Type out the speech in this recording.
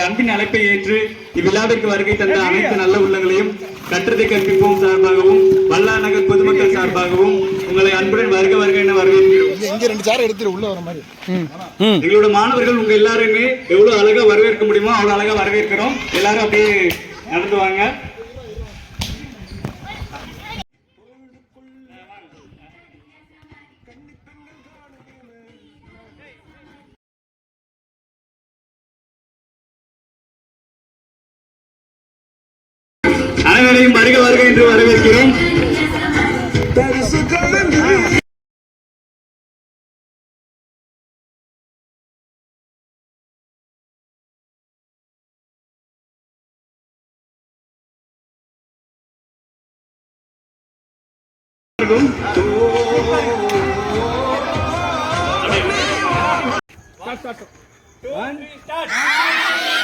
அன்பின் அழைப்பை ஏற்று இவ்விழாவிற்கு வருகை தந்த அனைத்து நல்ல உள்ளங்களையும் கற்றதை கற்பிப்போம் சார்பாகவும் வல்லா நகர் பொதுமக்கள் சார்பாகவும் உங்களை அன்புடன் வருக வருக என வரவேற்கிறோம். எங்களோட மாணவர்கள் உங்க எல்லாருமே எவ்வளவு அழகா வரவேற்க முடியுமோ அவ்வளவு அழகா வரவேற்கிறோம். எல்லாரும் அப்படியே நடந்து வாங்க. அனைவரையும் வருக வருக என்று வரவேற்கிறோம். Start.